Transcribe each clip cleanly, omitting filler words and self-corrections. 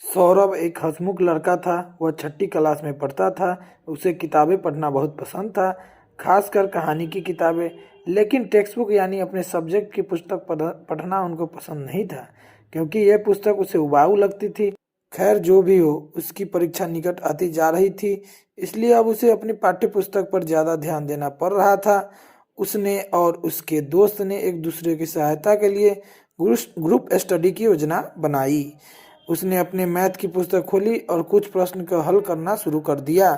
सौरभ एक हंसमुख लड़का था। वह छठी क्लास में पढ़ता था। उसे किताबें पढ़ना बहुत पसंद था, खासकर कहानी की किताबें। लेकिन टेक्स्ट बुक यानी अपने सब्जेक्ट की पुस्तक पढ़ना उनको पसंद नहीं था, क्योंकि यह पुस्तक उसे उबाऊ लगती थी। खैर, जो भी हो, उसकी परीक्षा निकट आती जा रही थी, इसलिए अब उसे अपनी पाठ्य पुस्तक पर ज़्यादा ध्यान देना पड़ रहा था। उसने और उसके दोस्त ने एक दूसरे की सहायता के लिए ग्रुप स्टडी की योजना बनाई। उसने अपने मैथ की पुस्तक खोली और कुछ प्रश्न का हल करना शुरू कर दिया।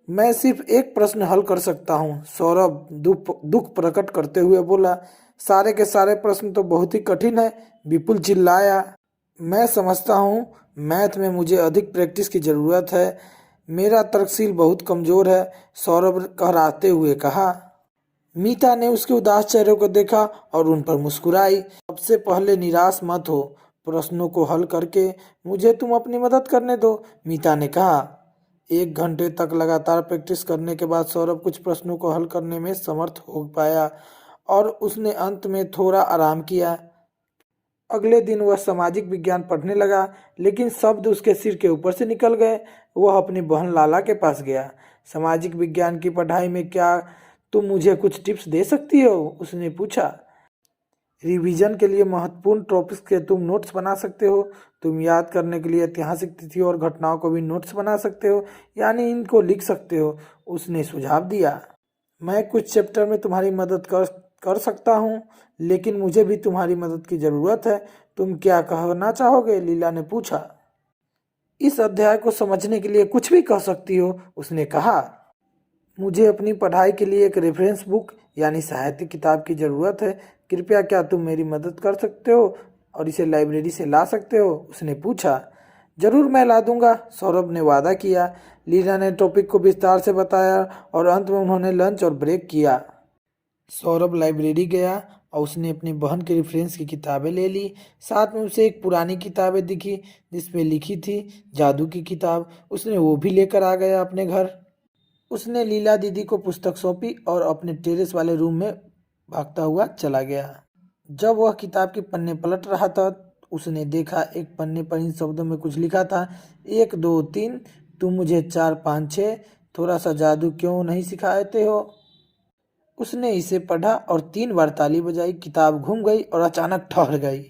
मैं सिर्फ एक प्रश्न हल कर सकता हूँ, सौरभ दुख दुख प्रकट करते हुए बोला। सारे के सारे प्रश्न तो बहुत ही कठिन है, विपुल चिल्लाया। मैं समझता हूँ, मैथ में मुझे अधिक प्रैक्टिस की ज़रूरत है। मेरा तर्कशील बहुत कमज़ोर है, सौरभ कहराते हुए कहा। मीता ने उसके उदास चेहरे को देखा और उन पर मुस्कुराई। सबसे पहले निराश मत हो, प्रश्नों को हल करके मुझे तुम अपनी मदद करने दो, मीता ने कहा। 1 घंटे तक लगातार प्रैक्टिस करने के बाद सौरभ कुछ प्रश्नों को हल करने में समर्थ हो पाया और उसने अंत में थोड़ा आराम किया। अगले दिन वह सामाजिक विज्ञान पढ़ने लगा, लेकिन शब्द उसके सिर के ऊपर से निकल गए। वह अपनी बहन लाला के पास गया। सामाजिक विज्ञान की पढ़ाई में क्या तुम मुझे कुछ टिप्स दे सकती हो, उसने पूछा। रिवीजन के लिए महत्वपूर्ण टॉपिक्स के तुम नोट्स बना सकते हो। तुम याद करने के लिए ऐतिहासिक तिथियों और घटनाओं को भी नोट्स बना सकते हो, यानी इनको लिख सकते हो, उसने सुझाव दिया। मैं कुछ चैप्टर में तुम्हारी मदद कर सकता हूँ, लेकिन मुझे भी तुम्हारी मदद की ज़रूरत है। तुम क्या कहना चाहोगे, लीला ने पूछा। इस अध्याय को समझने के लिए कुछ भी कह सकती हो, उसने कहा। मुझे अपनी पढ़ाई के लिए एक रेफरेंस बुक यानी साहित्य किताब की ज़रूरत है। कृपया क्या तुम मेरी मदद कर सकते हो और इसे लाइब्रेरी से ला सकते हो, उसने पूछा। ज़रूर, मैं ला दूंगा, सौरभ ने वादा किया। लीला ने टॉपिक को विस्तार से बताया और अंत में उन्होंने लंच और ब्रेक किया। सौरभ लाइब्रेरी गया और उसने अपनी बहन के रेफरेंस की किताबें ले ली। साथ में उसे एक पुरानी किताबें दिखी जिसमें लिखी थी जादू की किताब। उसने वो भी लेकर आ गया अपने घर। उसने लीला दीदी को पुस्तक सौंपी और अपने टेरेस वाले रूम में भागता हुआ चला गया। जब वह किताब के पन्ने पलट रहा था, उसने देखा एक पन्ने पर इन शब्दों में कुछ लिखा था। 1 2 3, तुम मुझे 4 5 6 थोड़ा सा जादू क्यों नहीं सिखाते हो। उसने इसे पढ़ा और 3 बार ताली बजाई। किताब घूम गई और अचानक ठहर गई।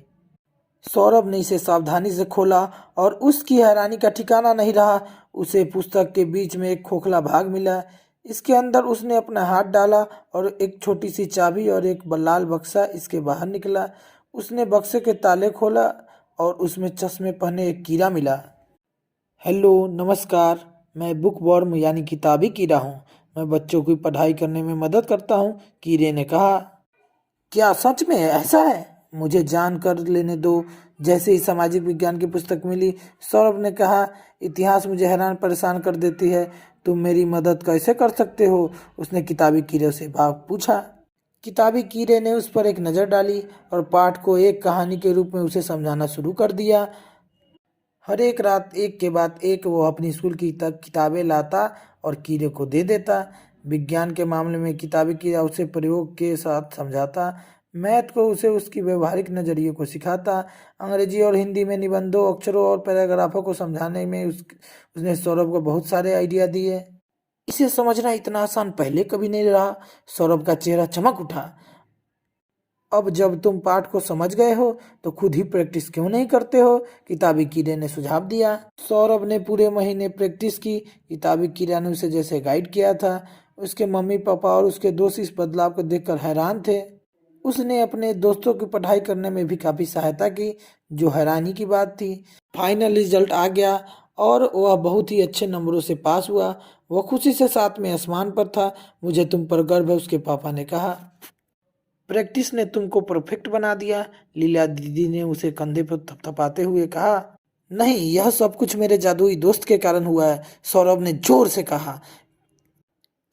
सौरभ ने इसे सावधानी से खोला और उसकी हैरानी का ठिकाना नहीं रहा। उसे पुस्तक के बीच में एक खोखला भाग मिला। इसके अंदर उसने अपना हाथ डाला और एक छोटी सी चाबी और एक लाल बक्सा इसके बाहर निकला। उसने बक्से के ताले खोला और उसमें चश्मे पहने एक कीड़ा मिला। हेलो, नमस्कार, मैं बुक वर्म यानी किताबी कीड़ा हूँ। मैं बच्चों की पढ़ाई करने में मदद करता हूँ, कीड़े ने कहा। क्या सच में ऐसा है? मुझे जान कर लेने दो। जैसे ही सामाजिक विज्ञान की पुस्तक मिली, सौरभ ने कहा, इतिहास मुझे हैरान परेशान कर देती है। तुम मेरी मदद कैसे कर सकते हो, उसने किताबी कीड़े से भाव पूछा। किताबी कीड़े ने उस पर एक नज़र डाली और पाठ को एक कहानी के रूप में उसे समझाना शुरू कर दिया। हर एक रात एक के बाद एक वो अपनी स्कूल की किताबें लाता और कीड़े को दे देता। विज्ञान के मामले में किताबी कीड़ा उसे प्रयोग के साथ समझाता। मैथ को उसे उसकी व्यवहारिक नज़रिए को सिखाता। अंग्रेजी और हिंदी में निबंधों, अक्षरों और पैराग्राफों को समझाने में उसने सौरभ को बहुत सारे आइडिया दिए। इसे समझना इतना आसान पहले कभी नहीं रहा। सौरभ का चेहरा चमक उठा। अब जब तुम पाठ को समझ गए हो तो खुद ही प्रैक्टिस क्यों नहीं करते हो, किताबी कीड़े ने सुझाव दिया। सौरभ ने पूरे महीने प्रैक्टिस की। किताबी कीड़ा ने उसे जैसे गाइड किया था। उसके मम्मी पापा और उसके दोस्त इस बदलाव को देखकर हैरान थे। उसने अपने दोस्तों की पढ़ाई करने में भी काफ़ी सहायता की, जो हैरानी की बात थी। फाइनल रिजल्ट आ गया और वह बहुत ही अच्छे नंबरों से पास हुआ। वह खुशी से साथ में आसमान पर था। मुझे तुम पर गर्व है, उसके पापा ने कहा। प्रैक्टिस ने तुमको परफेक्ट बना दिया, लीला दीदी ने उसे कंधे पर थपथपाते हुए कहा। नहीं, यह सब कुछ मेरे जादुई दोस्त के कारण हुआ है, सौरभ ने जोर से कहा।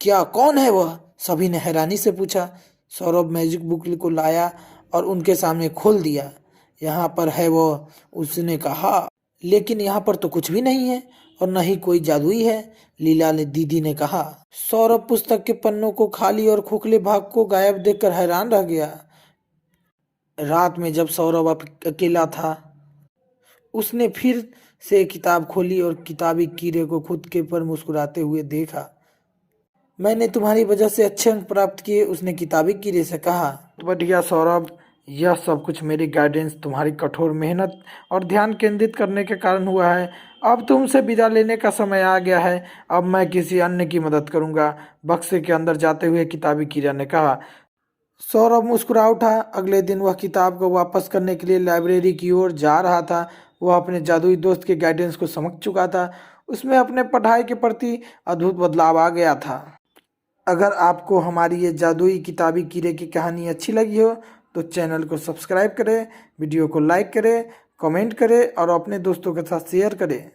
क्या, कौन है वह, सभी ने हैरानी से पूछा। सौरभ मैजिक बुक को लाया और उनके सामने खोल दिया। यहाँ पर है वह, उसने कहा। लेकिन यहाँ पर तो कुछ भी नहीं है और न ही कोई जादुई है, लीला ने दीदी ने कहा। सौरभ पुस्तक के पन्नों को खाली और खोखले भाग को गायब देखकर हैरान रह गया। रात में जब सौरभ अकेला था, उसने फिर से किताब खोली और किताबी कीड़े को खुद के पर मुस्कुराते हुए देखा। मैंने तुम्हारी वजह से अच्छे अंक प्राप्त किए, उसने किताबी कीड़े से कहा। बढ़िया सौरभ, यह सब कुछ मेरी गाइडेंस, तुम्हारी कठोर मेहनत और ध्यान केंद्रित करने के कारण हुआ है। अब तुमसे विदा लेने का समय आ गया है। अब मैं किसी अन्य की मदद करूंगा, बक्से के अंदर जाते हुए किताबी कीड़ा ने कहा। सौरभ मुस्कुरा उठा। अगले दिन वह किताब को वापस करने के लिए लाइब्रेरी की ओर जा रहा था। वह अपने जादुई दोस्त के गाइडेंस को समझ चुका था। उसमें अपने पढ़ाई के प्रति अद्भुत बदलाव आ गया था। अगर आपको हमारी ये जादुई किताबी कीड़े की कहानी अच्छी लगी हो तो चैनल को सब्सक्राइब करें, वीडियो को लाइक करें, कमेंट करें और अपने दोस्तों के साथ शेयर करें।